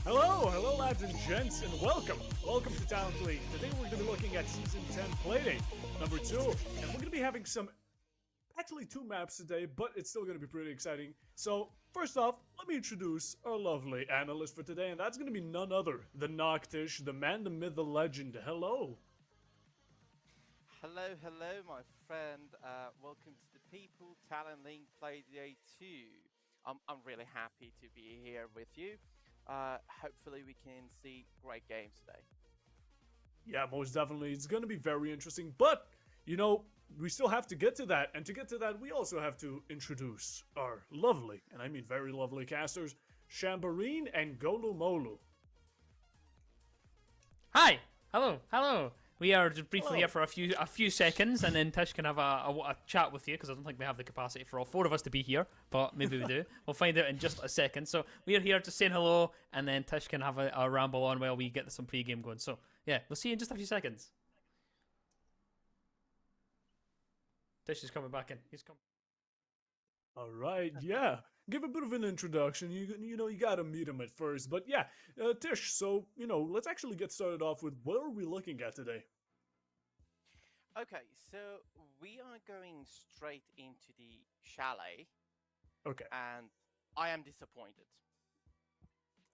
Hello lads and gents, and welcome to Talent League. Today we're going to be looking at Season 10 Playday, number 2, and we're going to be having actually two maps today, but it's still going to be pretty exciting. So, first off, let me introduce our lovely analyst for today, and that's going to be none other than Noctish, the man, the myth, the legend. Hello. Hello, my friend. Welcome to the People Talent Link Playday 2. I'm really happy to be here with you. Hopefully we can see great games today. Yeah, most definitely. It's going to be very interesting, but, we still have to get to that, and to get to that, we also have to introduce our lovely, and I mean very lovely casters, Shambarine and Golumolu. Hi! Hello! We are just briefly here for a few seconds, and then Tish can have a chat with you, because I don't think we have the capacity for all four of us to be here, but maybe we do. We'll find out in just a second. So we are here just saying hello, and then Tish can have a ramble on while we get some pre-game going. So yeah, we'll see you in just a few seconds. Tish is coming back in. He's coming. All right, yeah. Give a bit of an introduction. You gotta meet him at first, but yeah, Tish. So let's actually get started off with what are we looking at today? Okay, so we are going straight into the chalet. Okay. And I am disappointed.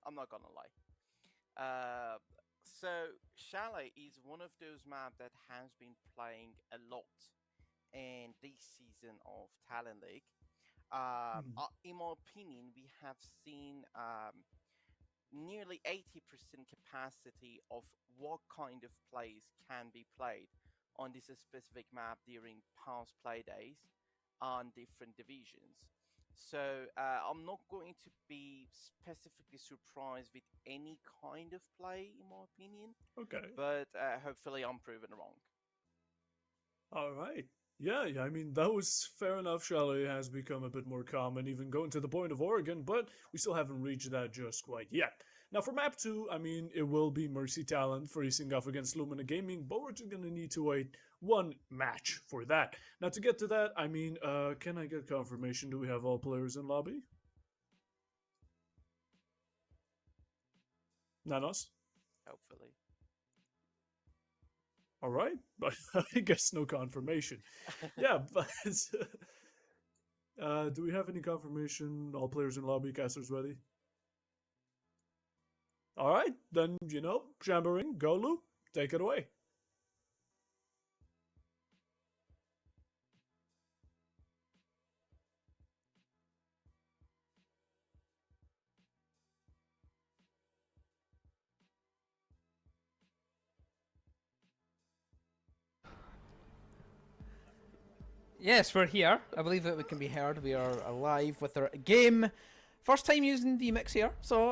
I'm not gonna lie. So chalet is one of those maps that has been playing a lot in this season of Talent League. In my opinion, we have seen nearly 80% capacity of what kind of plays can be played on this specific map during past play days on different divisions. So I'm not going to be specifically surprised with any kind of play, in my opinion. Okay. But hopefully I'm proven wrong. All right. Yeah, I mean, that was fair enough. Chalet has become a bit more common, even going to the point of Oregon, but we still haven't reached that just quite yet. Now, for map 2, I mean, it will be Mercy Talent facing off against Lumina Gaming, but we're just going to need to wait one match for that. Now, to get to that, I mean, can I get confirmation? Do we have all players in lobby? Not us? Hopefully. All right, but I guess no confirmation. Yeah, but do we have any confirmation? All players in lobby, casters ready? All right, then Jamboree, Golu, take it away. Yes, we're here. I believe that we can be heard. We are alive with our game. First time using the mix here, so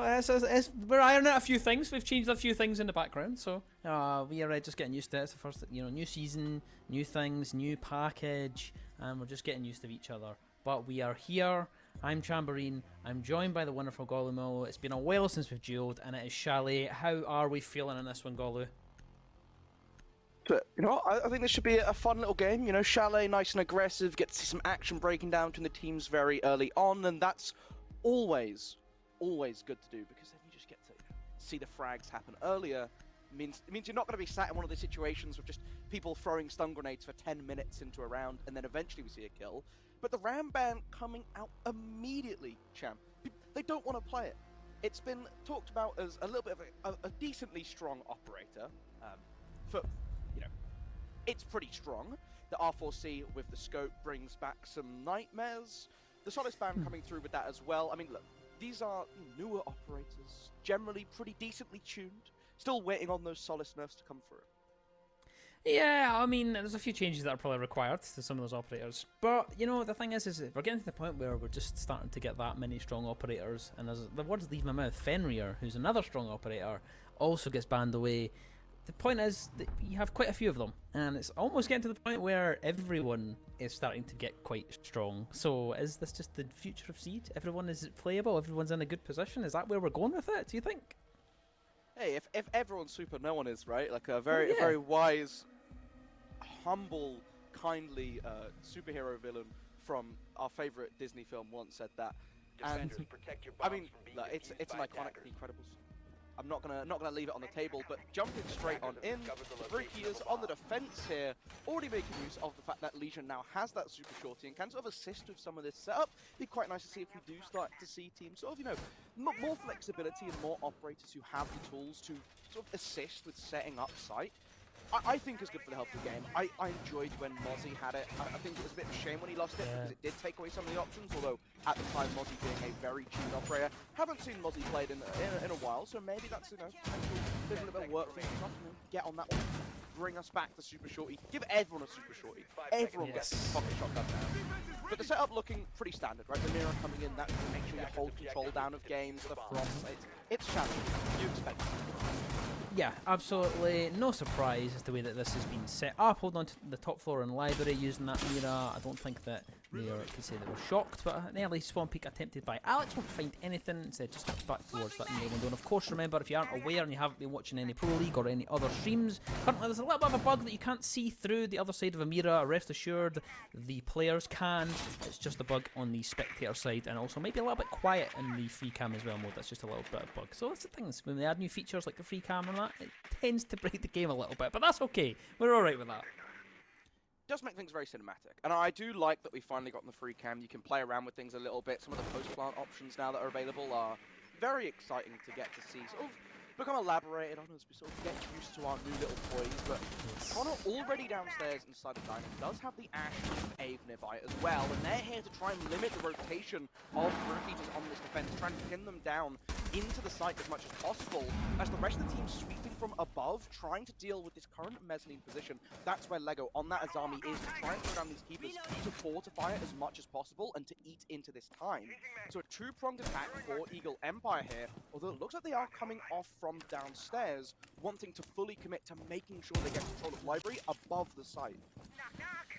we're ironing out a few things. We've changed a few things in the background, so we are just getting used to it. It's the first, new season, new things, new package, and we're just getting used to each other. But we are here. I'm Chamberine. I'm joined by the wonderful Golumolo. It's been a while since we've duelled, and it is Chalet. How are we feeling in this one, Golu? But, I think this should be a fun little game. Chalet, nice and aggressive, get to see some action breaking down between the teams very early on, and that's always good to do, because then you just get to see the frags happen earlier. It means you're not going to be sat in one of those situations with just people throwing stun grenades for 10 minutes into a round, and then eventually we see a kill. But the Ram ban coming out immediately, champ. They don't want to play it. It's been talked about as a little bit of a decently strong operator. It's pretty strong. The R4C with the scope brings back some nightmares. The Solace ban coming through with that as well. I mean, look, these are newer operators, generally pretty decently tuned. Still waiting on those Solace nerfs to come through. Yeah, I mean, there's a few changes that are probably required to some of those operators. But, the thing is we're getting to the point where we're just starting to get that many strong operators. And as the words leave my mouth, Fenrir, who's another strong operator, also gets banned away. The point is that you have quite a few of them, and it's almost getting to the point where everyone is starting to get quite strong. So is this just the future of Seed? Everyone is playable, everyone's in a good position? Is that where we're going with it, do you think? Hey, if everyone's super, no one is, right? Like a very wise, humble, kindly superhero villain from our favorite Disney film once said that. Defenders, And protect your I bombs mean, from being it's defused an by iconic attackers. Incredibles. I'm not gonna leave it on the table, but jumping straight on in. Rookies on the defense here, already making use of the fact that Legion now has that super shorty and can sort of assist with some of this setup. It'd be quite nice to see if we do start to see teams sort of, you know, more flexibility and more operators who have the tools to sort of assist with setting up site. I think it's good for the health of the game. I enjoyed when Mozzie had it. I think it was a bit of a shame when he lost it because it did take away some of the options, although at the time Mozzie being a very tuned operator. Haven't seen Mozzie played in a while, so maybe that's, you know, potential little bit of work for him to get on that one. Bring us back the super shorty. Give everyone a super shorty. Everyone gets a pocket shotgun now. But the setup looking pretty standard, right? The mirror coming in, that make sure you hold control down of games, the frost. It's challenging. You expect it. Yeah, absolutely no surprise as the way that this has been set up. Holding on to the top floor and library using that mirror. I don't think that they could say they were shocked, but an early spawn peek attempted by Alex won't find anything, instead just back towards that mirror window. And of course, remember, if you aren't aware and you haven't been watching any Pro League or any other streams, currently there's a little bit of a bug that you can't see through the other side of a mirror. Rest assured, the players can. It's just a bug on the spectator side, and also maybe a little bit quiet in the free cam as well mode. That's just a little bit of bug. So that's the thing, when they add new features like the free cam and that, it tends to break the game a little bit, but that's okay. We're alright with that. Does make things very cinematic, and I do like that we finally got the free cam. You can play around with things a little bit. Some of the post-plant options now that are available are very exciting to get to see. Sort of become elaborated on as we sort of get used to our new little toys. But Connor already downstairs inside the dining does have the Ash and Ave nearby as well, and they're here to try and limit the rotation of Rookies on this defense, trying to pin them down into the site as much as possible, as the rest of the team sweeping from above, trying to deal with this current mezzanine position. That's where Lego on that Azami is, to try and throw down these keepers to fortify it as much as possible and to eat into this time. So a two-pronged attack for Eagle Empire here, although it looks like they are coming off from downstairs, wanting to fully commit to making sure they get control of library above the site.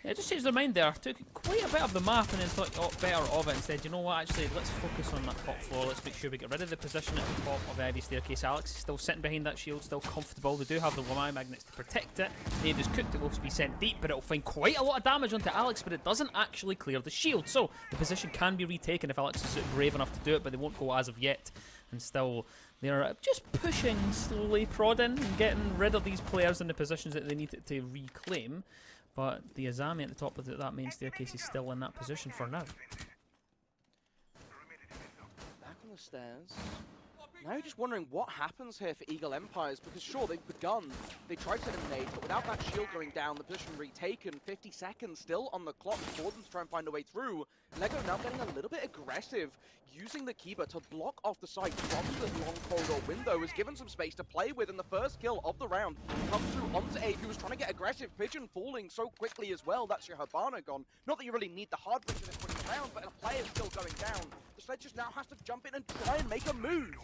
Yeah, just changed their mind there. Took quite a bit of the map and then thought, oh, better of it. Instead, you know what, actually, let's focus on that top floor. Let's make sure we get rid of the position at the top of the Ivy staircase. Alex is still sitting behind that shield, still comfortable. They do have the Lamai magnets to protect it. Nade is cooked, it will be sent deep, but it'll find quite a lot of damage onto Alex, but it doesn't actually clear the shield. So the position can be retaken if Alex is brave enough to do it, but they won't go as of yet. And still, they're just pushing, slowly prodding, and getting rid of these players in the positions that they need to reclaim. But the Azami at the top of that main staircase is still in that position for now. Back on the stairs. Now you're just wondering what happens here for Eagle Empires, because sure, they've begun. They tried to eliminate, but without that shield going down, the position retaken, 50 seconds still on the clock for them to try and find a way through. Lego now getting a little bit aggressive, using the Kiba to block off the site from the long corridor window, has given some space to play with, and the first kill of the round comes through onto Abe, who was trying to get aggressive. Pigeon falling so quickly as well. That's your Habana gone. Not that you really need the hard bridge in this point round, but a player's still going down. The Sledge just now has to jump in and try and make a move.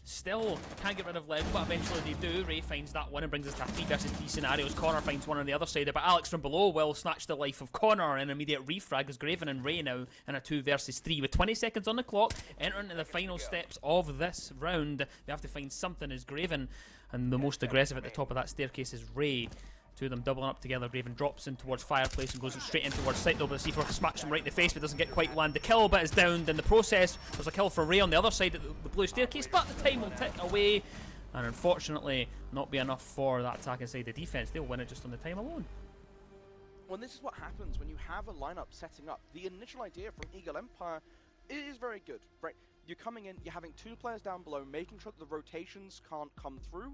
Still can't get rid of Lego, but eventually they do. Ray finds that one and brings us to 3 versus 3 scenarios. Connor finds one on the other side, but Alex from below will snatch the life of Connor. An immediate refrag as Graven and Ray now in a 2 versus 3 with 20 seconds on the clock, entering into the final steps of this round. They have to find something as Graven, and the most aggressive at the top of that staircase is Ray. Two of them doubling up together. Graven drops in towards Fireplace and goes straight in towards site though, but the C4 smacks him right in the face but doesn't get quite land. The kill, but is downed in the process. There's a kill for Ray on the other side of the blue staircase, but the time will tick away, and unfortunately not be enough for that attack inside the defense. They'll win it just on the time alone. Well, this is what happens when you have a lineup setting up. The initial idea from Eagle Empire is very good, right? You're coming in, you're having 2 players down below, making sure that the rotations can't come through.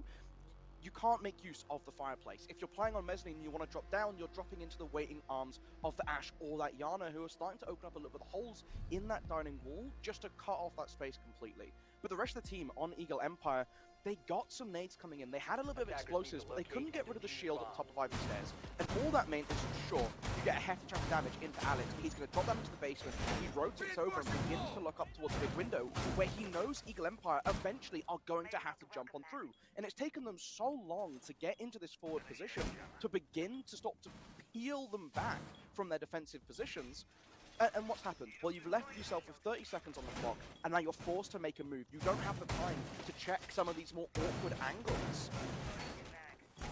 You can't make use of the Fireplace. If you're playing on mezzanine and you want to drop down, you're dropping into the waiting arms of the Ash or that Yana, who are starting to open up a little bit of holes in that dining wall just to cut off that space completely. But the rest of the team on Eagle Empire, they got some nades coming in. They had a little bit of explosives, but they couldn't get rid of the shield at the top of Ivy stairs. And all that meant is, sure, you get a hefty chunk of damage into Alex, but he's going to drop down into the basement. He rotates over and begins to look up towards the big window, where he knows Eagle Empire eventually are going to have to jump on through. And it's taken them so long to get into this forward position, to begin to stop to peel them back from their defensive positions. And what's happened? Well, you've left yourself with 30 seconds on the clock, and now you're forced to make a move. You don't have the time to check some of these more awkward angles.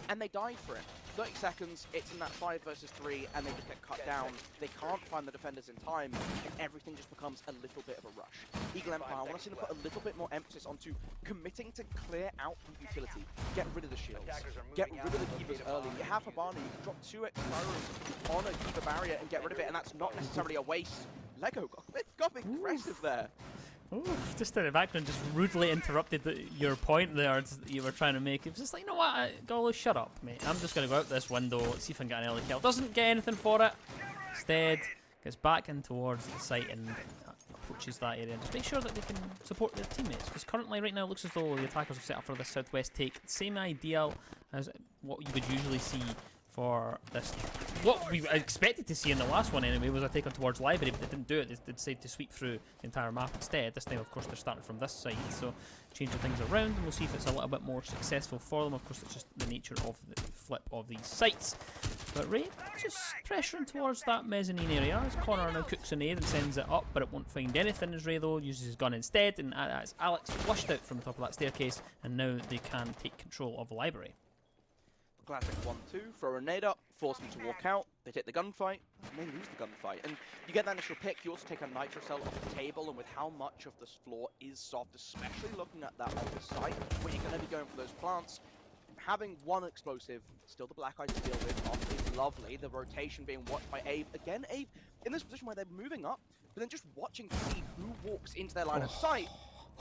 and they died for it. 30 seconds, it's in that 5 versus 3, and they just get cut down. They can't find the defenders in time, and everything just becomes a little bit of a rush. Eagle Empire, I want to see them put a little bit more emphasis onto committing to clear out the utility. Get rid of the shields. Get rid of the keepers early. You have Habana, you can drop 2 Expirers on a keeper barrier and get rid of it, and that's not necessarily a waste. Lego got aggressive there. Ooh, just in the background, just rudely interrupted your point there you were trying to make. It was just like, you know what, Golo, shut up, mate. I'm just going to go out this window, see if I can get an early kill. Doesn't get anything for it. Instead, gets back in towards the site and approaches that area. And just make sure that they can support their teammates. Because currently, right now, it looks as though the attackers have set up for the southwest take. Same ideal as what you would usually see for this. What we expected to see in the last one anyway was a take on towards library, but they didn't do it. They decided to sweep through the entire map instead. This time, of course, they're starting from this side, so changing things around, and we'll see if it's a little bit more successful for them. Of course, it's just the nature of the flip of these sites. But Ray just pressuring towards that mezzanine area as Connor now cooks an air and sends it up, but it won't find anything as Ray though uses his gun instead, and as Alex flushed out from the top of that staircase, and now they can take control of the library. Classic 1-2, throw a nade up, force them to walk out, they take the gunfight, and they lose the gunfight. And you get that initial pick, you also take a nitro cell off the table, and with how much of this floor is soft, especially looking at that other side, where you're going to be going for those plants, having one explosive, still the black eyes to deal with, obviously lovely, the rotation being watched by Abe. Again, Abe in this position where they're moving up, but then just watching to see who walks into their line of sight.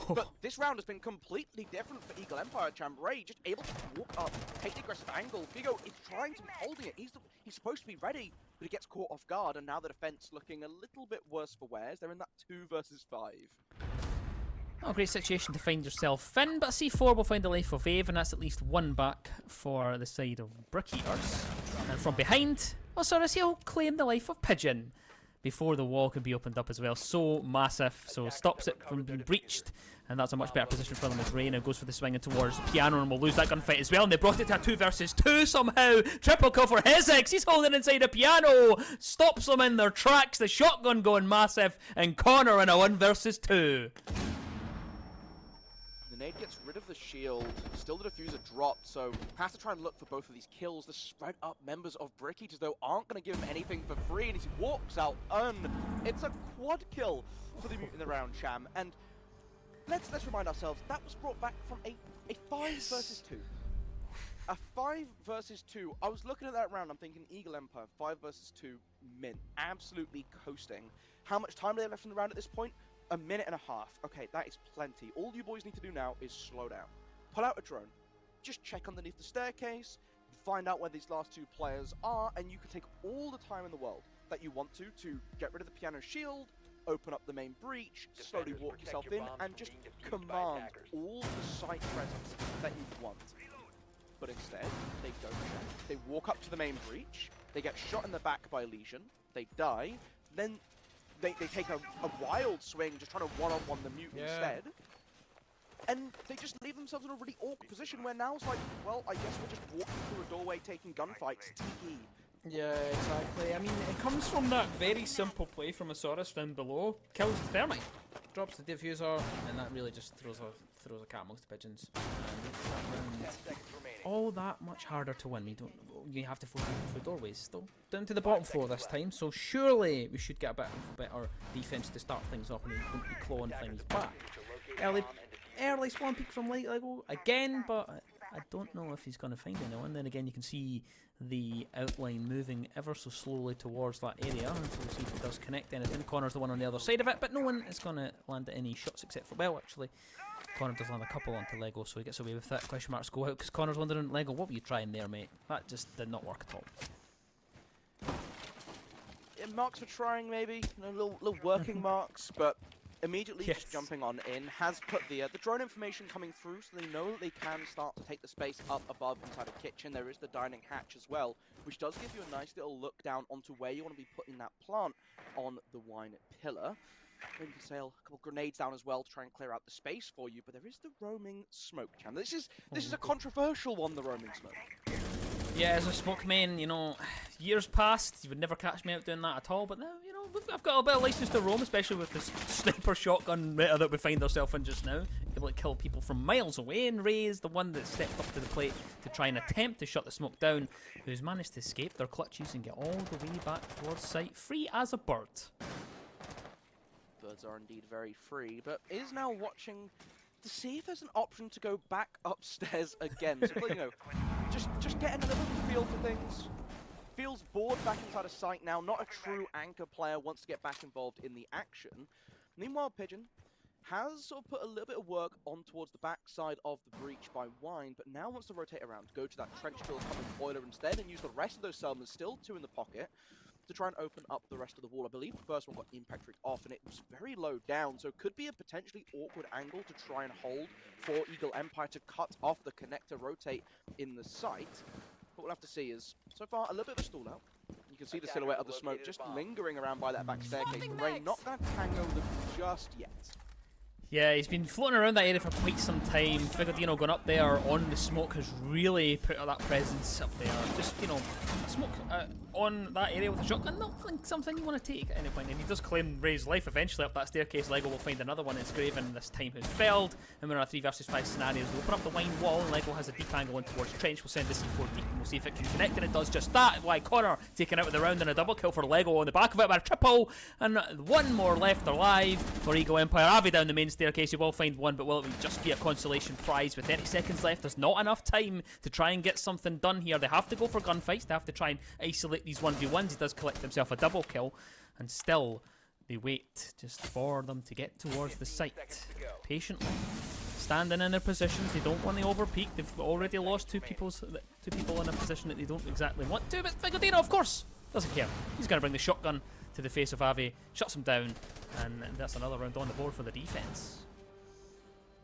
But this round has been completely different for Eagle Empire. Chambray just able to walk up, take the aggressive angle. Figo is trying to be holding it. He's supposed to be ready, but he gets caught off guard, and now the defense looking a little bit worse for wear. They're in that 2 versus 5. Not a great situation to find yourself in, but C4 will find the life of Ave, and that's at least one back for the side of Brick Eaters. And from behind, Osiris, he'll claim the life of Pigeon before the wall can be opened up as well. So massive, so stops it from being breached, and that's a much better position for them as Ray now goes for the swing in towards Piano, and will lose that gunfight as well, and they brought it to a 2 versus 2 somehow. Triple kill for Hezix, he's holding inside a Piano, stops them in their tracks, the shotgun going massive, and Connor in a 1 versus 2. The nade gets rid of the shield, still the diffuser dropped, so has to try and look for both of these kills. The spread up members of Brick Eaters though aren't going to give him anything for free, and as he walks out, it's a quad kill for the Mutant in the round, Sham. And let's remind ourselves, that was brought back from a 5 versus 2. A 5 versus 2. I was looking at that round, I'm thinking Eagle Empire, 5 versus 2, mint. Absolutely coasting. How much time do they have left in the round at this point? 1.5 minutes. Okay, that is plenty. All you boys need to do now is slow down. Pull out a drone. Just check underneath the staircase, find out where these last 2 players are, and you can take all the time in the world that you want to get rid of the Piano shield, open up the main breach, slowly walk yourself in, and just command all the site presence that you want. But instead, they don't check. They walk up to the main breach, they get shot in the back by Legion, they die, then they take a wild swing, just trying to one-on-one the Mutant instead. And they just leave themselves in a really awkward position where now it's like, well, I guess we're just walking through a doorway taking gunfights. TE. Yeah, exactly. I mean, it comes from that very simple play from Osiris down below. Kills the Thermite, drops the diffuser, and that really just throws a cat amongst the pigeons. And all that much harder to win. You have to focus through doorways. Still down to the bottom floor this time, so surely we should get a bit of better defense to start things up and we won't be clawing things back. Early spawn peek from Lego again, but I don't know if he's going to find anyone. Then again, you can see the outline moving ever so slowly towards that area, so we'll see if it does connect anything. Connor's the one on the other side of it, but no one is going to land any shots except for, well, actually, Connor does land a couple onto Lego, so he gets away with that. Question marks go out because Connor's wondering, Lego, what were you trying there, mate? That just did not work at all. Marks for trying, maybe, little working marks, but immediately just jumping on in has put the drone information coming through, so they know that they can start to take the space up above inside the kitchen. There is the dining hatch as well, which does give you a nice little look down onto where you want to be putting that plant on the wine pillar. Maybe you can sail a couple grenades down as well to try and clear out the space for you, but there is the roaming smoke channel. This is a controversial one, the roaming smoke. Yeah, as a smoke main, you know, years past, you would never catch me out doing that at all, but now, you know, I've got a bit of license to roam, especially with this sniper shotgun meta that we find ourselves in just now. able to kill people from miles away, and Ray is the one that stepped up to the plate to try and attempt to shut the smoke down, who's managed to escape their clutches and get all the way back towards site, free as a bird. Birds are indeed very free, but is now watching to see if there's an option to go back upstairs again. So, you know, just getting a little feel for things. Feels bored back inside a site now, not a true anchor player, wants to get back involved in the action. Meanwhile, Pigeon has sort of put a little bit of work on towards the backside of the breach by Wine, but now wants to rotate around, go to that trench drill coming boiler instead, and use the rest of those Selmas, still 2 in the pocket, to try and open up the rest of the wall. I believe the first one got impact rig off, and it was very low down, so could be a potentially awkward angle to try and hold for Eagle Empire to cut off the connector rotate in the site. What we'll have to see is, so far, a little bit of a stall out. You can see the silhouette of the smoke just lingering around by that back staircase, but Ray not going to tango them just yet. Yeah, he's been floating around that area for quite some time. Figured, you know, going up there on the smoke has really put that presence up there. Just, you know, smoke on that area with a shotgun, not something you want to take at any point. And he does claim Ray's life eventually up that staircase. Lego will find another one. It's Graven this time who's failed. And we're in a 3 versus 5 scenario. We'll open up the wine wall. Lego has a deep angle in towards Trench. We'll send the C4 deep and we'll see if it can connect. And it does just that. Why Connor taken out with the round and a double kill for Lego on the back of it by a triple. And one more left alive for Eagle Empire. Avi down the main staircase. You will find one, but will it just be a consolation prize with 30 seconds left? There's not enough time to try and get something done here. They have to go for gunfights. They have to try and isolate these 1v1s. He does collect himself a double kill, and still they wait just for them to get towards the site. Patiently standing in their positions. They don't want to overpeak. They've already lost two people in a position that they don't exactly want to, but Figodino, of course, doesn't care. He's going to bring the shotgun to the face of Avi, shuts him down, and that's another round on the board for the defense.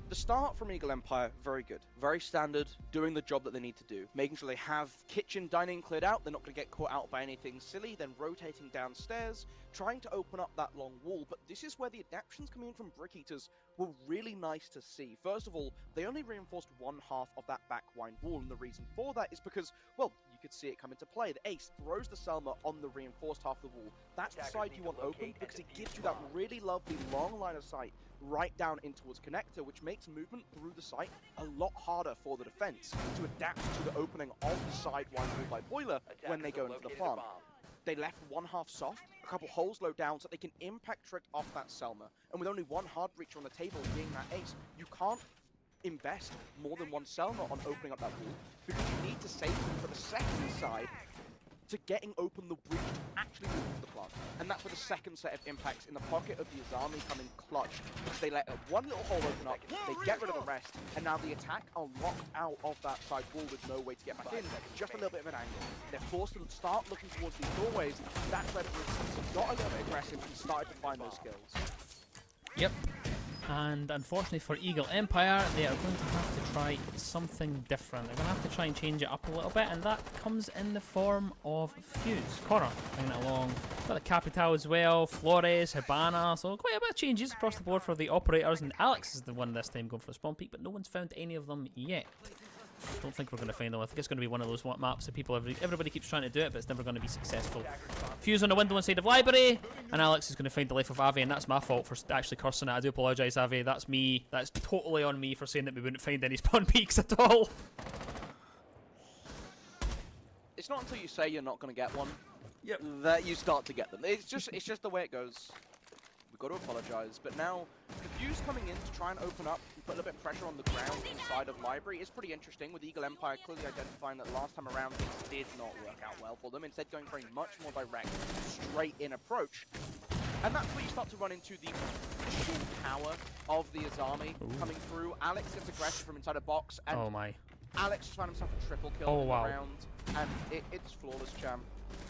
The start from Eagle Empire, very good. Very standard, doing the job that they need to do. Making sure they have kitchen, dining cleared out, they're not going to get caught out by anything silly, then rotating downstairs, trying to open up that long wall. But this is where the adaptions coming in from Brick Eaters were really nice to see. First of all, they only reinforced one half of that back wine wall, and the reason for that is because, well, you could see it come into play. The Ace throws the Selma on the reinforced half of the wall. That's the side you want open because it gives you that really lovely long line of sight right down in towards connector, which makes movement through the site a lot harder for the defense to adapt to the opening of the side wine wall by boiler when they go into the plant. They left one half soft, a couple holes low down so they can impact trick off that Selma. And with only one hard breacher on the table being that Ace, you can't invest more than one Selma on opening up that wall because you need to save them for the second side to getting open the breach to actually move into the plant. And that's where the second set of impacts in the pocket of the Azami come in clutch. Because they let one little hole open up, they get rid of the rest, and now the attack are locked out of that side wall with no way to get back in. Just a little bit of an angle. They're forced to start looking towards these doorways. That's where the Brits got a little bit aggressive and started to find those skills. Yep. And unfortunately for Eagle Empire, they are going to have to try something different. They're going to have to try and change it up a little bit, and that comes in the form of Fuse. Connor bringing it along. Got the Capital as well, Flores, Hibana, so quite a bit of changes across the board for the operators, and Alex is the one this time going for a spawn peak, but no one's found any of them yet. Don't think we're going to find them. I think it's going to be one of those maps that everybody keeps trying to do it, but it's never going to be successful. Fuse on the window inside of library, and Alex is going to find the life of Avi, and that's my fault for actually cursing it. I do apologise, Avi. That's me. That's totally on me for saying that we wouldn't find any spawn peaks at all. It's not until you say you're not going to get one that you start to get them. It's just the way it goes. We've got to apologise, but now the Fuse coming in to try and open up and put a little bit of pressure on the ground inside of library is pretty interesting, with Eagle Empire clearly identifying that last time around things did not work out well for them, instead going for a much more direct, straight-in approach. And that's where you start to run into the sheer power of the Azami coming through. Alex gets aggressive from inside a box, and Oh my. Alex found himself a triple kill in the round, and it's flawless, champ.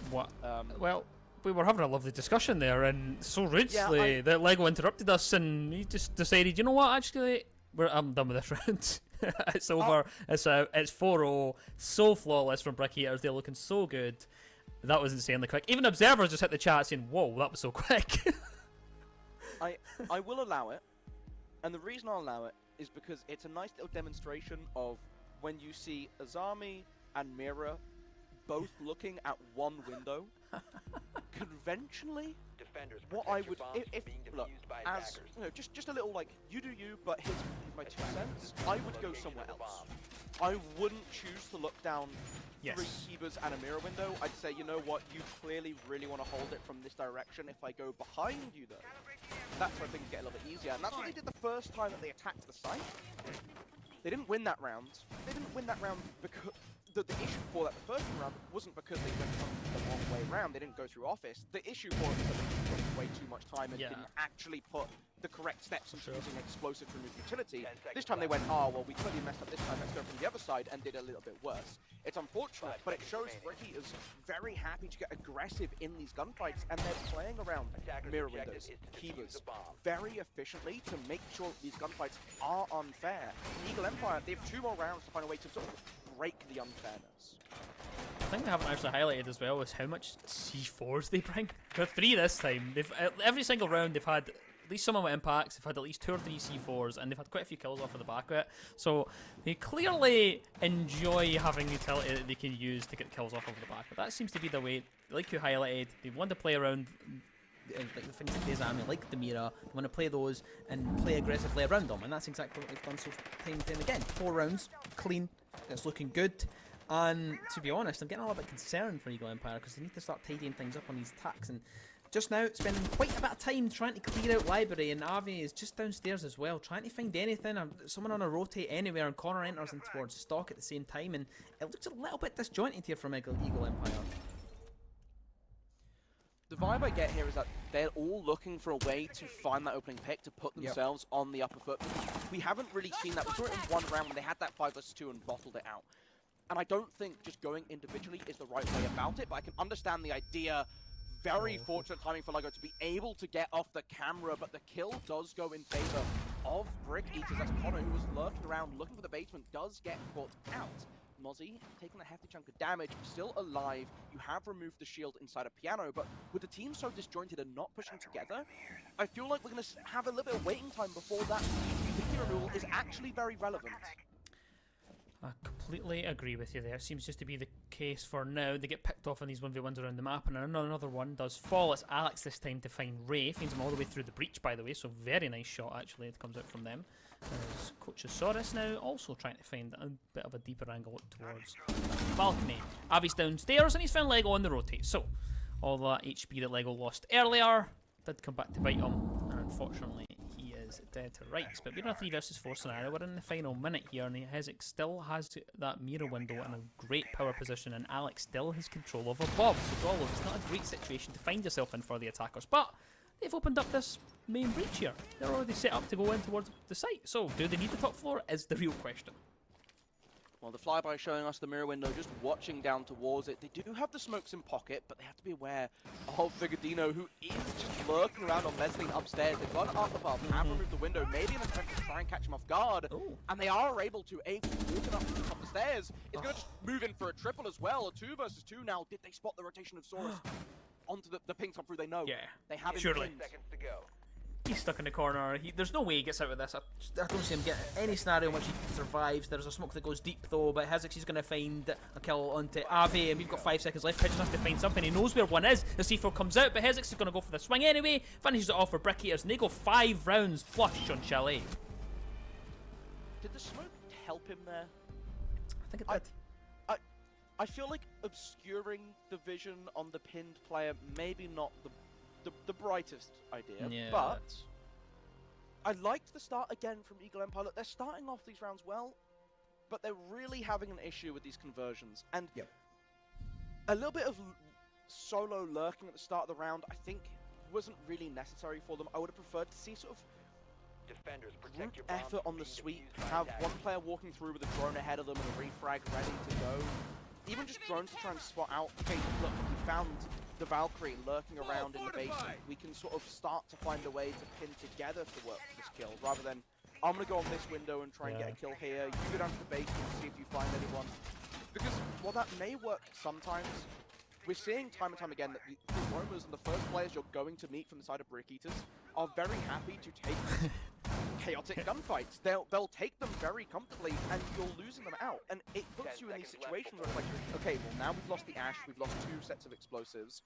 What? Well, we were having a lovely discussion there, and so rudely that Lego interrupted us, and he just decided, you know what, actually, I'm done with this round. It's over. It's 4-0. So flawless from Brick Eaters. They're looking so good. That was insanely quick. Even observers just hit the chat saying, whoa, that was so quick. I will allow it, and the reason I'll allow it is because it's a nice little demonstration of when you see Azami and Mira both looking at one window. Conventionally, what I would, if look, as you know, just a little like you do you, but here's my 2 cents. I would go somewhere else. I wouldn't choose to look down 3 Kivas and a mirror window. I'd say, you know what, you clearly really want to hold it from this direction. If I go behind you though, that's where things get a little bit easier. And that's what they did the first time that they attacked the site. They didn't win that round. They didn't win that round because the issue for that the first round wasn't because they went the wrong way round. They didn't go through office. The issue for it was that they took way too much time and didn't actually put the correct steps into using explosive to remove utility. This time they went, oh, well, we clearly messed up this time. Let's go from the other side, and did a little bit worse. It's unfortunate, but it shows Ricky is very happy to get aggressive in these gunfights, and they're playing around mirror windows, Kivas, very efficiently to make sure these gunfights are unfair. Eagle Empire, they have 2 more rounds to find a way to sort of break the unfairness. I think they haven't actually highlighted as well is how much C4s they bring. Got 3 this time. They've every single round they've had at least some of the impacts. They've had at least 2 or 3 C4s, and they've had quite a few kills off of the back of it. So they clearly enjoy having utility that they can use to get kills off of the back. But that seems to be the way. Like you highlighted, they want to play around like the things like Dezami, like the Mira. They want to play those and play aggressively around them, and that's exactly what they've done so time and time again. 4 rounds, clean. It's looking good. And to be honest, I'm getting a little bit concerned for Eagle Empire because they need to start tidying things up on these attacks. And just now, spending quite a bit of time trying to clear out library, and Avi is just downstairs as well, trying to find anything, or someone on a rotate anywhere, and Connor enters in towards stock at the same time, and it looks a little bit disjointed here from Eagle Empire. The vibe I get here is that they're all looking for a way to find that opening pick to put themselves on the upper foot. We haven't really seen that. We saw it in one round when they had that 5 vs 2 and bottled it out. And I don't think just going individually is the right way about it, but I can understand the idea. Very fortunate timing for Lego to be able to get off the camera, but the kill does go in favor of Brick Eaters, as Connor, who was lurking around looking for the basement, does get caught out. Mozzie taking a hefty chunk of damage, still alive. You have removed the shield inside a piano, but with the team so disjointed and not pushing together, I feel like we're going to have a little bit of waiting time before that key removal is actually very relevant. I completely agree with you there. Seems just to be the case for now. They get picked off on these 1v1s around the map, and another one does fall. It's Alex this time to find Ray. Finds him all the way through the breach, by the way, so very nice shot, actually, it comes out from them. There's Coachosaurus now, also trying to find a bit of a deeper angle towards the balcony. Avi's downstairs, and he's found Lego on the rotate. So, all that HP that Lego lost earlier did come back to bite him, and unfortunately, he is dead to rights. But we're in a 3 vs 4 scenario. We're in the final minute here, and Hezek still has that mirror window in a great power position, and Alex still has control over Bob. So, Golov, it's not a great situation to find yourself in for the attackers, but they've opened up this main breach here. They're already set up to go in towards the site. So, do they need the top floor? Is the real question. Well, the flyby showing us the mirror window, just watching down towards it. They do have the smokes in pocket, but they have to be aware of Figadino, who is just lurking around on Mezzanine upstairs. They've gone up above, have removed the window, maybe in an attempt to try and catch him off guard. Ooh. And they are able to walk up the stairs. It's going to just move in for a triple as well. A 2 vs 2 now. Did they spot the rotation of Saurus onto the pings come through? They know. Yeah, they have surely. Seconds to go. He's stuck in the corner. There's no way he gets out of this. I don't see him getting any scenario in which he survives. There's a smoke that goes deep though, but Hezek, he's going to find a kill onto Avi, and we've got 5 seconds left. Pigeon has to find something. He knows where one is. The C4 comes out, but Hezek is going to go for the swing anyway. Finishes it off for Brick Eaters, and they go 5 rounds flush on Chalet. Did the smoke help him there? I think it did. I feel like obscuring the vision on the pinned player, maybe not the brightest idea, Yeah. but I liked the start again from Eagle Empire. Look, they're starting off these rounds well, but they're really having an issue with these conversions. And a little bit of solo lurking at the start of the round, I think, wasn't really necessary for them. I would have preferred to see sort of group effort on the sweep, have one player walking through with a drone ahead of them and a refrag ready to go. Even just drones to try and spot out, okay, look, we found the Valkyrie lurking around in the basement. We can sort of start to find a way to pin together to work for this kill, rather than, I'm going to go on this window and try and get a kill here, you go down to the basement and see if you find anyone. Because while that may work sometimes, we're seeing time and time again that the roamers and the first players you're going to meet from the side of Brick Eaters are very happy to take chaotic gunfights. They'll take them very comfortably, and you're losing them out. And it puts you in these situations where it's like, okay, well now we've lost the Ash, we've lost 2 sets of explosives.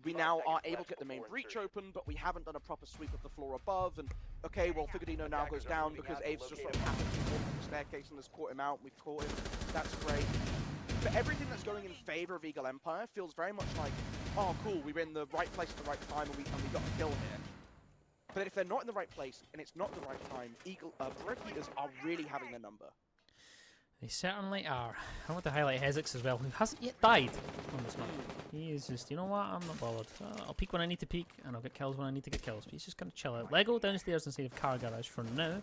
We now are able to get the main breach open, but we haven't done a proper sweep of the floor above. And okay, well Figadino now goes down because Abe's just sort of happened to walk up the staircase and has caught him out. We've caught him. That's great. But everything that's going in favor of Eagle Empire feels very much like, oh cool, we were in the right place at the right time and we got a kill here. But if they're not in the right place and it's not the right time, Brick Eaters are really having their number. They certainly are. I want to highlight Hezix as well, who hasn't yet died on this map. He is just, you know what, I'm not bothered. I'll peek when I need to peek, and I'll get kills when I need to get kills. But he's just going to chill out. Lego downstairs inside of Car Garage for now.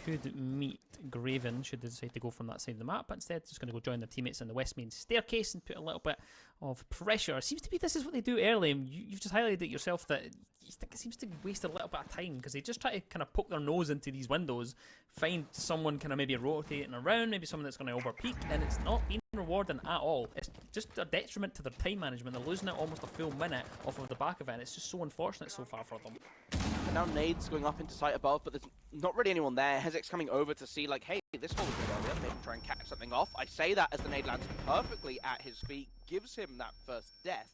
Could meet Graven should they decide to go from that side of the map, but instead just going to go join their teammates in the west main staircase and put a little bit of pressure. Seems to be this is what they do early. You've just highlighted it yourself that you think it seems to waste a little bit of time because they just try to kind of poke their nose into these windows, find someone kind of maybe rotating around, maybe someone that's going to over peak, and it's not being rewarding at all. It's just a detriment to their time management. They're losing out almost a full minute off of the back of it, and it's just so unfortunate so far for them. And now Nade's going up into sight above, but there's not really anyone there. Hezek's coming over to see, like, hey, this hole is good earlier. Maybe try and catch something off. I say that as the nade lands perfectly at his feet, gives him that first death.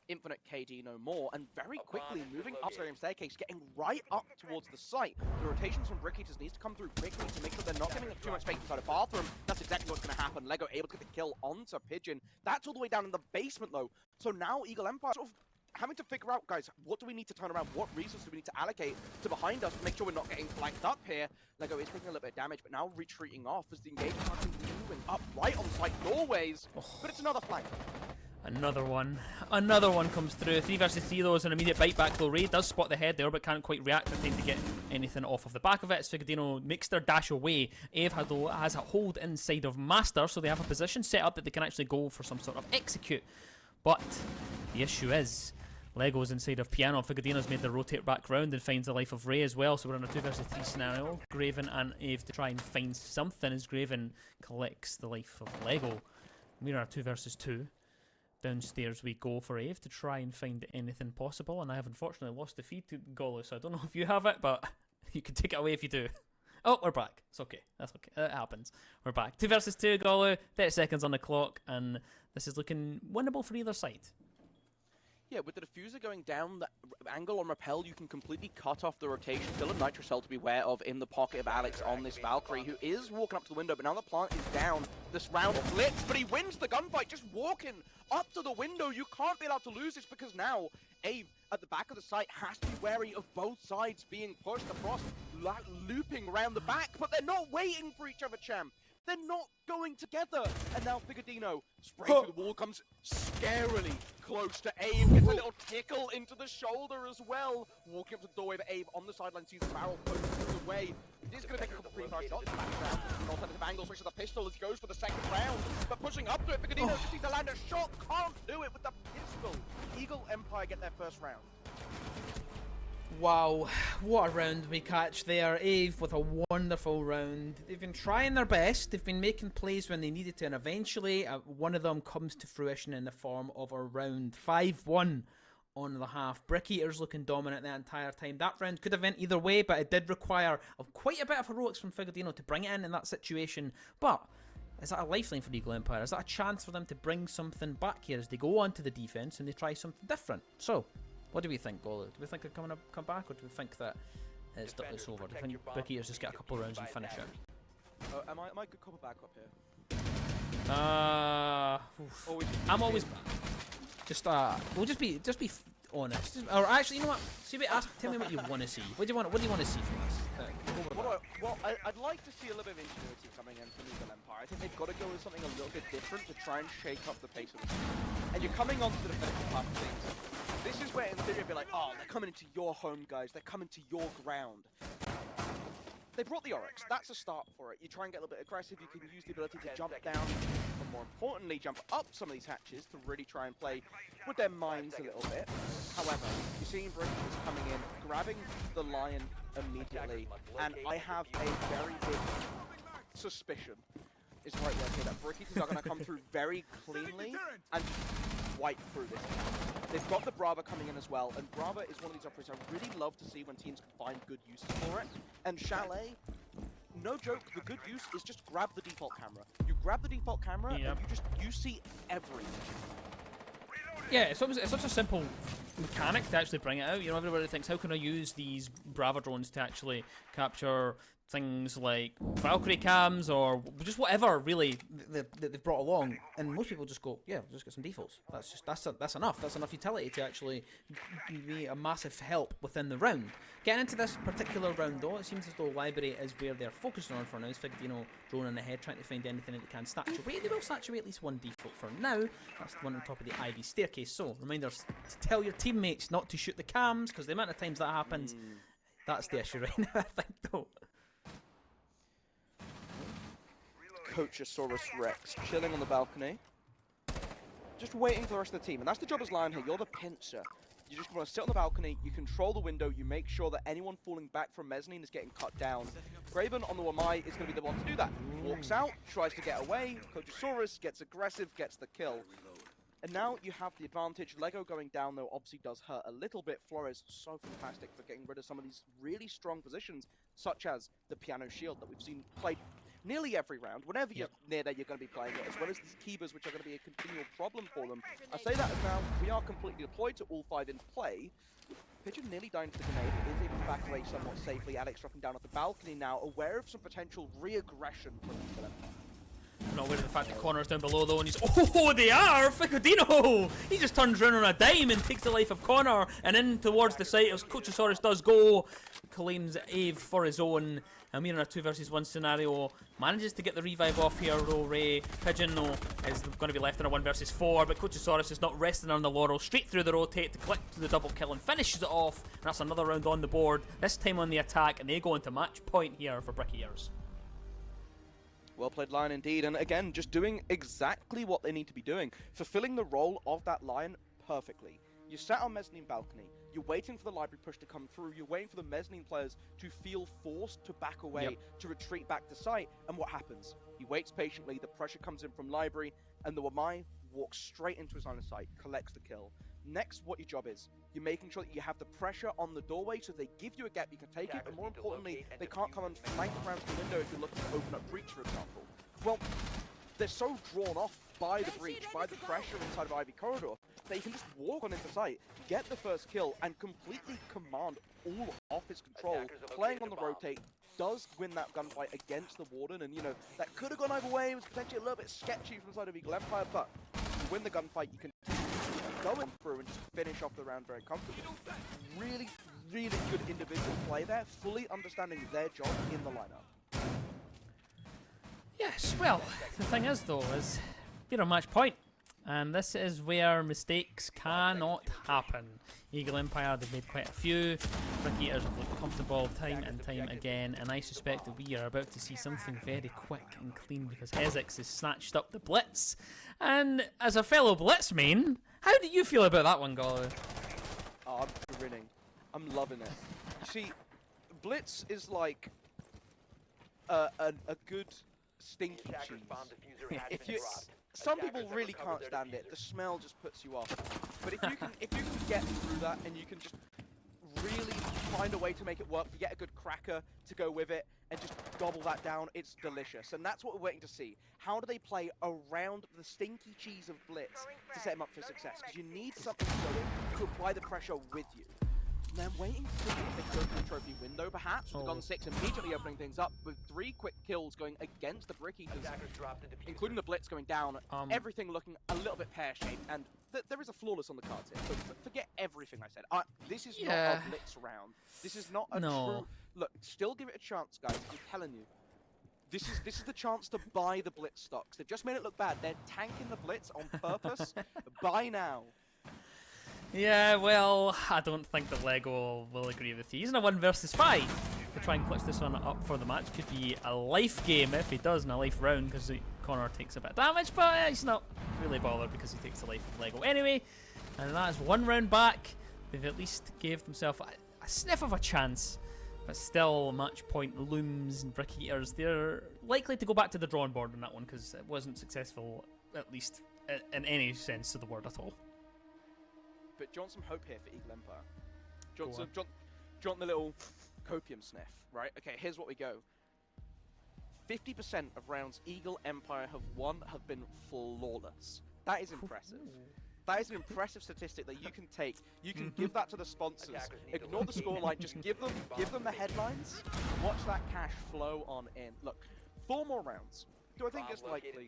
Infinite KD no more, and very quickly moving up the staircase, getting right up towards the site. The rotations from Brick Eaters needs to come through quickly to make sure they're not giving up too much space inside a bathroom. That's exactly what's going to happen. Lego able to get the kill onto Pigeon. That's all the way down in the basement though. So now Eagle Empire sort of having to figure out, guys, what do we need to turn around? What resources do we need to allocate to behind us to make sure we're not getting flanked up here? Lego is taking a little bit of damage, but now retreating off as the engagement is moving up right on site doorways. But it's another flank. Another one comes through. 3 versus 3 though is an immediate bite back though. Ray does spot the head there but can't quite react in time to get anything off of the back of it. As Figadino makes their dash away. Ave has a hold inside of Master, so they have a position set up that they can actually go for some sort of execute. But the issue is Lego's inside of Piano. Figadino's made the rotate back round and finds the life of Ray as well, so we're in a 2 versus 3 scenario. Graven and Ave to try and find something as Graven collects the life of Lego. We're in a 2 versus 2. Downstairs we go for Ave to try and find anything possible, and I have unfortunately lost the feed to Golo, so I don't know if you have it, but you can take it away if you do. Oh, we're back. It's okay. That's okay. It happens. We're back. 2 versus 2, Golo. 30 seconds on the clock, and this is looking winnable for either side. Yeah, with the diffuser going down, the angle on Repel, you can completely cut off the rotation. Still a Nitro Cell to be aware of in the pocket of Alex on this Valkyrie, who is walking up to the window, but now the plant is down. This round flips, but he wins the gunfight, just walking up to the window. You can't be allowed to lose this because now Ave at the back of the site has to be wary of both sides being pushed across, looping around the back, but they're not waiting for each other, champ. They're not going together. And now Figadino, spray through the wall, comes scarily close to Abe. Gets a little tickle into the shoulder as well. Walking up to the doorway, but Abe on the sideline sees the barrel pushed away. It is going to take a couple of pre-fire shots. Background, an alternative angle, switches the pistol as he goes for the second round. But pushing up to it, Figadino just needs to land a shot. Can't do it with the pistol. Eagle Empire get their first round. Wow, what a round we catch there. Ave with a wonderful round. They've been trying their best. They've been making plays when they needed to, and eventually one of them comes to fruition in the form of a round 5-1 on the half. Brick Eaters looking dominant the entire time. That round could have went either way, but it did require quite a bit of heroics from Figadino to bring it in that situation. But is that a lifeline for Eagle Empire? Is that a chance for them to bring something back here as they go on to the defense and they try something different? So, what do we think, Golo? Do we think they're coming to come back, or do we think that it's over? Do you think Brick Eaters just get a couple rounds and finish it? Am I good copper back up here? I'm always just we'll just be honest. Or actually, you know what? See, tell me what you want to see. What do you want to see from us? I'd like to see a little bit of ingenuity coming in from Eagle Empire. I think they've got to go with something a little bit different to try and shake up the pace of this. And you're coming onto the defensive part of things. This is where in theory you'd be like, oh, they're coming into your home, guys. They're coming to your ground. They brought the Oryx. That's a start for it. You try and get a little bit aggressive. You can use the ability to jump down, but more importantly, jump up some of these hatches to really try and play with their minds a little bit. However, you're seeing Brick Eaters coming in, grabbing the Lion immediately, and I have a very big suspicion, is the right word here, that Brick Eaters are going to come through very cleanly and right through this. They've got the Brava coming in as well, and Brava is one of these operators I really love to see when teams can find good uses for it. And Chalet, no joke, the good use is just grab the default camera. You grab the default camera, and you see everything. Yeah, it's such a simple mechanic to actually bring it out. You know, everybody thinks, how can I use these Brava drones to actually capture things like Valkyrie cams or just whatever really that they've brought along, and most people just go, yeah, we'll just get some defaults. That's enough. That's enough utility to actually be a massive help within the round. Getting into this particular round though, it seems as though library is where they're focusing on for now. It's figured, you know, drone in the head, trying to find anything that can saturate. They will saturate at least one default for now. That's the one on top of the Ivy staircase. So reminders to tell your teammates not to shoot the cams, because the amount of times that happens, that's the issue right now, I think though. Coachosaurus Rex chilling on the balcony, just waiting for the rest of the team. And that's the job as Lion here. You're the pincer. You just want to sit on the balcony, you control the window, you make sure that anyone falling back from mezzanine is getting cut down. Graven on the Wamai is going to be the one to do that. Walks out, tries to get away, Coachosaurus gets aggressive, gets the kill. And now you have the advantage. Lego going down, though, obviously does hurt a little bit. Flores, so fantastic for getting rid of some of these really strong positions, such as the piano shield that we've seen played nearly every round. Whenever you're near there, you're going to be playing it, as well as these Kivas, which are going to be a continual problem for them. I say that as now we are completely deployed to all 5 in play. Pigeon nearly dying to the grenade, is able to back away somewhat safely. Alex dropping down at the balcony now, aware of some potential re-aggression from Philip. I'm not aware of the fact that Connor's down below though, and he's, oh, they are! Ficodino! He just turns around on a dime and takes the life of Connor, and in towards the site as Coachosaurus does go, claims Ave for his own, and we're in a 2 versus 1 scenario. Manages to get the revive off here, though. Ray Pigeon though is going to be left in a 1 versus 4, but Coachosaurus is not resting on the laurel. Straight through the rotate to collect the double kill and finishes it off, and that's another round on the board, this time on the attack, and they go into match point here for Bricky Ears. Well played Lion indeed, and again, just doing exactly what they need to be doing. Fulfilling the role of that Lion perfectly. You sat on mezzanine balcony, you're waiting for the library push to come through, you're waiting for the mezzanine players to feel forced to back away, to retreat back to site, and what happens? He waits patiently, the pressure comes in from library, and the Wamai walks straight into his line of sight, collects the kill. Next, what your job is, you're making sure that you have the pressure on the doorway so they give you a gap, you can take it, but more importantly, they can't come and flank around the window if you're looking to open up breach, for example. Well, they're so drawn off by the breach, by the pressure inside of Ivy Corridor, that you can just walk on into sight, get the first kill, and completely command all of his control. Playing on the rotate does win that gunfight against the Warden, and you know, that could have gone either way, it was potentially a little bit sketchy from the side of Eagle Empire, but you win the gunfight, you can going through and just finish off the round very comfortably. Really, really good individual play there, fully understanding their job in the lineup. Yes, well, the thing is though, is we're on match point, and this is where mistakes cannot happen. Eagle Empire, they've made quite a few. Bricky Eaters have looked comfortable time and time again, and I suspect that we are about to see something very quick and clean because Hezix has snatched up the Blitz. And as a fellow Blitz main, how do you feel about that one, Golo? Oh, I'm grinning. I'm loving it. You see, Blitz is like a good stinky cheese. If you, some people really can't stand it. The smell just puts you off. But if you can get through that and you can just really find a way to make it work, you get a good cracker to go with it and just gobble that down, it's delicious. And that's what we're waiting to see. How do they play around the stinky cheese of Blitz to set him up for success? Because you need something to apply the pressure with you. And I'm waiting to see if they go for the trophy window, perhaps, with the Gun 6 immediately opening things up, with 3 quick kills going against the Brick Eaters, including the Blitz going down, everything looking a little bit pear-shaped, and there is a flawless on the cards here, so forget everything I said. This is not a Blitz round. This is not a true... Look, still give it a chance, guys, I'm telling you. This is the chance to buy the Blitz stocks. They've just made it look bad. They're tanking the Blitz on purpose. Buy now. Yeah, well, I don't think that Lego will agree with you. He's in a 1 versus 5 to try and clutch this one up for the match. Could be a life game if he does in a life round because Connor takes a bit of damage, but he's not really bothered because he takes the life of Lego anyway. And that's 1 round back. They've at least gave themselves a sniff of a chance, but still match point looms and Brick Eaters. They're likely to go back to the drawing board on that one because it wasn't successful, at least in any sense of the word at all. But do you want some hope here for Eagle Empire? Do you Go want, do you want the little copium sniff, right? Okay, here's what we go. 50% of rounds Eagle Empire have won have been flawless. That is impressive. That is an impressive statistic that you can take. You can give that to the sponsors. Ignore the scoreline. Just give them the headlines. Watch that cash flow on in. Look, 4 more rounds. Do I think it's likely?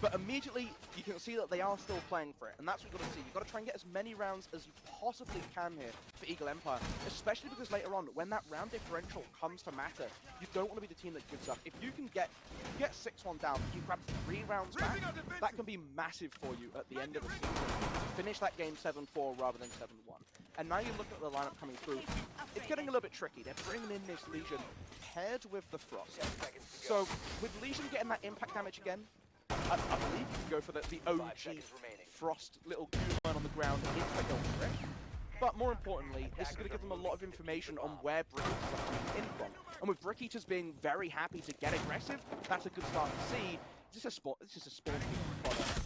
But immediately you can see that they are still playing for it, and that's what you've got to see. You've got to try and get as many rounds as you possibly can here for Eagle Empire, especially because later on, when that round differential comes to matter, you don't want to be the team that gives up. If you can get 6-1 down, you grab 3 rounds back, that can be massive for you at the end of the season to finish that game 7-4 rather than 7-1. And now you're looking at the lineup coming through. It's getting a little bit tricky. They're bringing in this Legion paired with the Frost. So with Legion getting that impact damage again, I believe you can go for the OG Frost little Goon on the ground into the hill trick. But more importantly, this is going to give them a lot of information on where Brick Eaters are coming in from. And with Brick Eaters being very happy to get aggressive, that's a good start to see. This is a spawn product.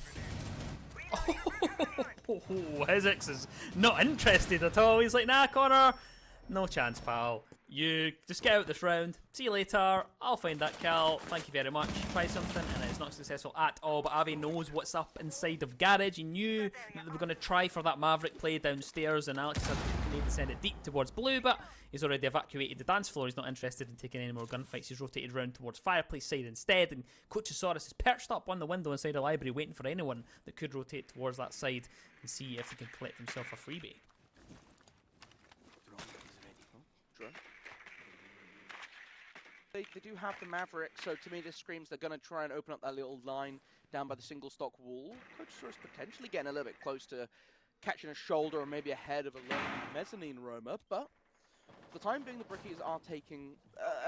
Hizix is not interested at all. He's like, nah, Connor, no chance, pal. You just get out this round. See you later. I'll find that kill. Thank you very much. Try something, and it's not successful at all. But Avi knows what's up inside of Garage. He knew that they were going to try for that Maverick play downstairs, and Alex had to send it deep towards blue, but he's already evacuated the dance floor. He's not interested in taking any more gunfights. He's rotated around towards Fireplace side instead, and Coachosaurus is perched up on the window inside the library, waiting for anyone that could rotate towards that side and see if he can collect himself a freebie. They do have the Maverick, so to me this screams they're going to try and open up that little line down by the single stock wall. Coachosaurus potentially getting a little bit close to catching a shoulder or maybe a head of a mezzanine roamer, but for the time being the Brickies are taking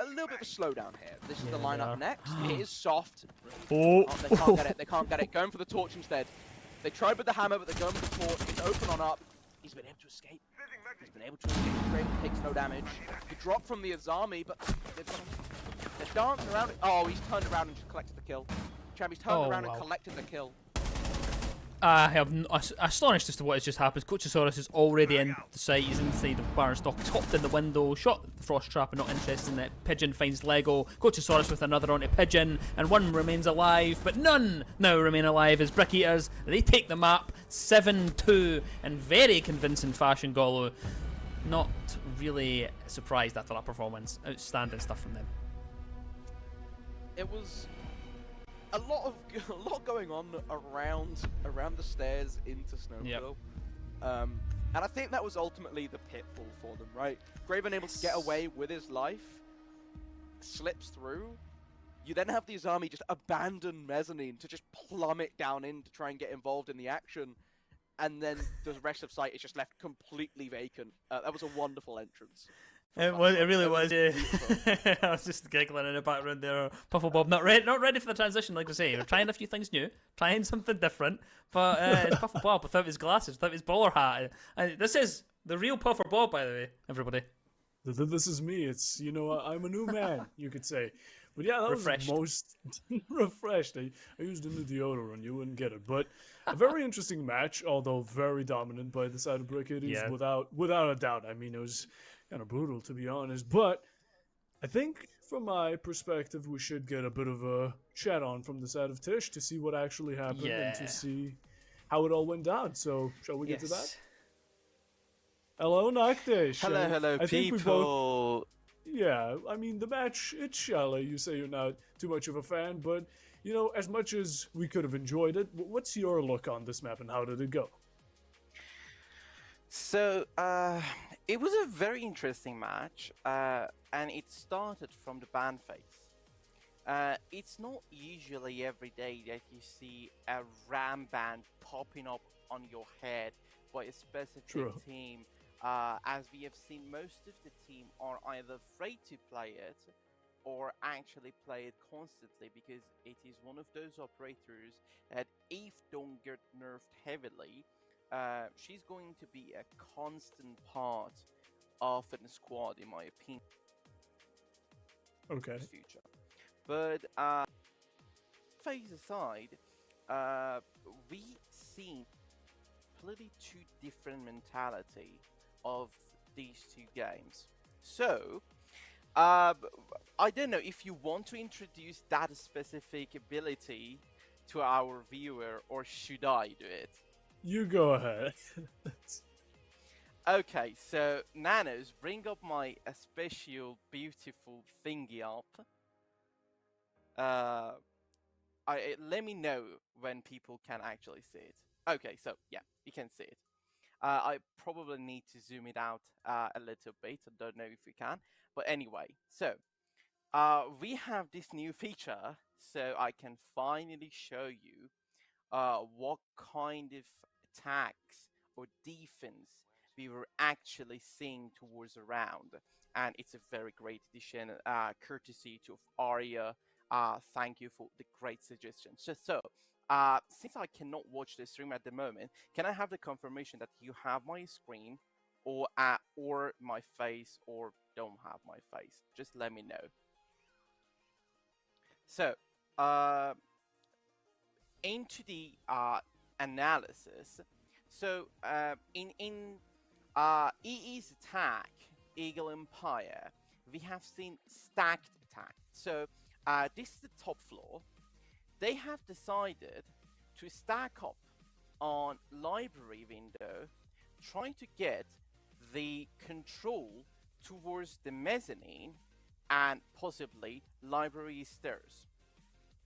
a little bit of a slowdown here. This is the lineup next. It is soft. Oh, they can't get it. They can't get it. Going for the torch instead. They tried with the hammer, but they're going for the torch. It's open on up. He's been able to escape. He's been able to escape. Drake takes no damage. The drop from the Azami, but they're dancing around it. Oh, he's turned around and just collected the kill. Champy's turned around and collected the kill. I have astonished as to what has just happened. Coachosaurus is already in the site. He's inside of Barnstock. He's hopped in the window, shot the frost trap, and not interested in it. Pigeon finds Lego. Coachosaurus with another onto Pigeon, and one remains alive, but none now remain alive as Brick Eaters. They take the map 7-2 in very convincing fashion. Golo, not really surprised after that performance. Outstanding stuff from them. It was a lot going on around the stairs into Snowfield. Yep. And I think that was ultimately the pitfall for them, right? Graven able to get away with his life, slips through. You then have the Azami just abandon Mezzanine to just plummet down in to try and get involved in the action. And then the rest of site is just left completely vacant. That was a wonderful entrance. It really was. Yeah. I was just giggling in the background there. Puffle Bob not ready for the transition, like I say. We're trying a few things new, trying something different. But it's Puffle Bob without his glasses, without his bowler hat. And this is the real Puffer Bob, by the way, everybody. This is me. It's, I'm a new man, you could say. But yeah, that Refreshed. was most refreshed. I used a new deodorant, you wouldn't get it. But a very interesting match, although very dominant by the side of Brick Eaters, without a doubt. I mean, it was kind of brutal, to be honest. But I think, from my perspective, we should get a bit of a chat on from the side of Tish to see what actually happened and to see how it all went down. So, shall we get to that? Hello, Noctish. Hello, people. Yeah, I mean, the match, it's shallow. You say you're not too much of a fan, but, as much as we could have enjoyed it, what's your look on this map and how did it go? So, it was a very interesting match, and it started from the ban phase. It's not usually every day that you see a RAM ban popping up on your head by a specific team. As we have seen, most of the team are either afraid to play it or actually play it constantly because it is one of those operators that if don't get nerfed heavily, she's going to be a constant part of the squad, in my opinion. Okay. Future. But phase aside, uh, we seen completely two different mentality of these two games. So, I don't know if you want to introduce that specific ability to our viewer, or should I do it? You go ahead. Okay, so Nanos, bring up my special beautiful thingy up. Let me know when people can actually see it. Okay, so yeah, you can see it. I probably need to zoom it out a little bit. I don't know if we can, but anyway. So we have this new feature, so I can finally show you what kind of attacks or defense we were actually seeing towards a round. And it's a very great addition, courtesy to Aria. Thank you for the great suggestion. Since I cannot watch the stream at the moment, can I have the confirmation that you have my screen, or my face, or don't have my face? Just let me know. So, uh, into the analysis. So in EE's attack, Eagle Empire, we have seen stacked attack. So this is the top floor. They have decided to stack up on library window, trying to get the control towards the mezzanine and possibly library stairs.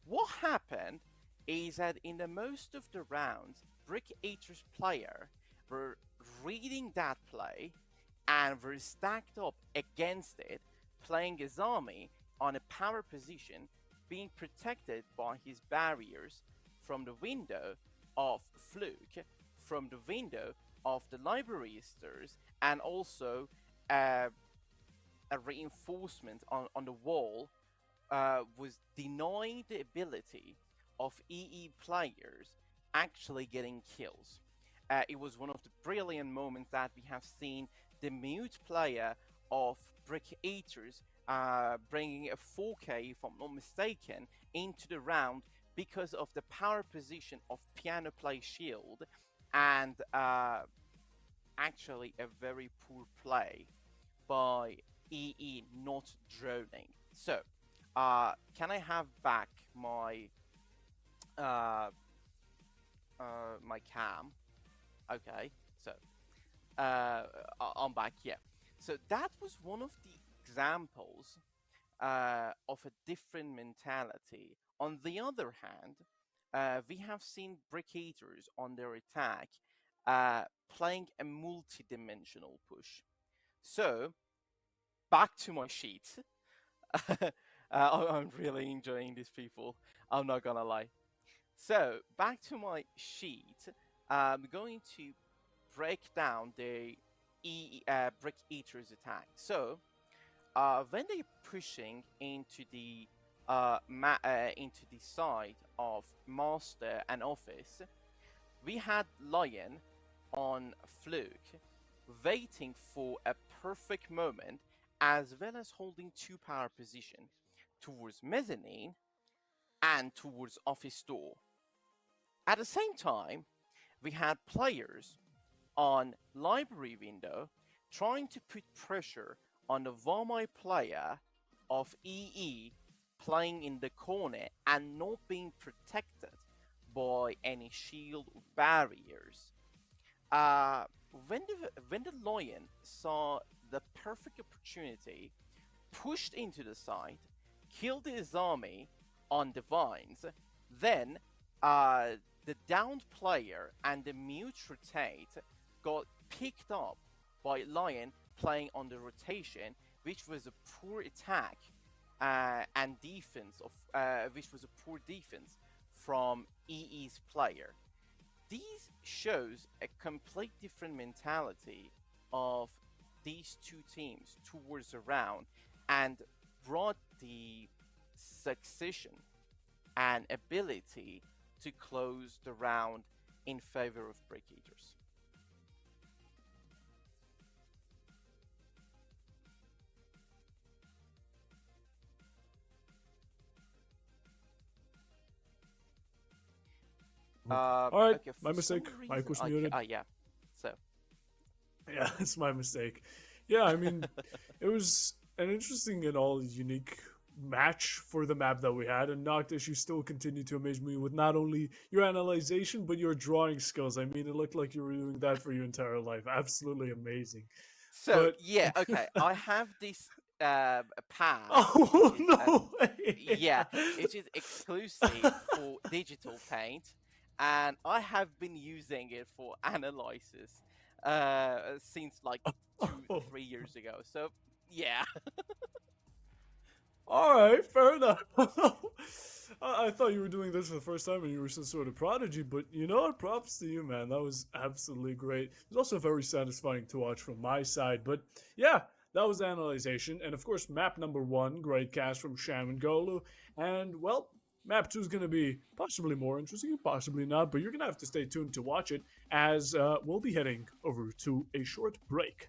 What happened is that in the most of the rounds, Brick Eater's player were reading that play and were stacked up against it, playing his army on a power position, being protected by his barriers from the window of Fluke, from the window of the library stairs, and also a reinforcement on the wall was denying the ability of EE players actually getting kills. It was one of the brilliant moments that we have seen the mute player of Brick Eaters bringing a 4K, if I'm not mistaken, into the round because of the power position of Piano Play Shield and actually a very poor play by EE not droning. So, can I have back my my cam? Okay, so I'm back. Yeah. So that was one of the examples of a different mentality. On the other hand, we have seen Brick Eaters on their attack playing a multi-dimensional push. So back to my sheet. I'm really enjoying these people. I'm not gonna lie. So back to my sheet. I'm going to break down the Brick Eater's attack. So when they're pushing into the into the side of Master and Office, we had Lion on Fluke, waiting for a perfect moment, as well as holding two power position towards Mezzanine and towards Office Door. At the same time, we had players on Library Window trying to put pressure on the Vomai player of EE playing in the corner and not being protected by any shield or barriers. When the Lion saw the perfect opportunity, pushed into the side, killed his army on the vines, then the downed player and the mute rotate got picked up by Lion playing on the rotation, which was a poor attack and defense of which was a poor defense from EE's player. These shows a complete different mentality of these two teams towards a round and brought the succession and ability to close the round in favor of Brick Eaters. All right, Okay, my for some mistake. Mic reason was I muted. yeah. So Yeah, it's my mistake. Yeah, I mean, it was an interesting and all unique match for the map that we had, and Noctish, you still continue to amaze me with not only your analyzation but your drawing skills. I mean, it looked like you were doing that for your entire life. Absolutely amazing. so But yeah, okay. I have this pad oh which is no way! yeah, it is exclusive for digital paint, and I have been using it for analysis since like two, Oh. 3 years ago. So yeah. All right, fair enough. I thought you were doing this for the first time and you were some sort of prodigy, but you know what? Props to you, man. That was absolutely great. It was also very satisfying to watch from my side. But yeah, that was the analyzation. And of course, map number 1, great cast from Sham and Golu. And well, map 2 is going to be possibly more interesting, possibly not, but you're going to have to stay tuned to watch it as we'll be heading over to a short break.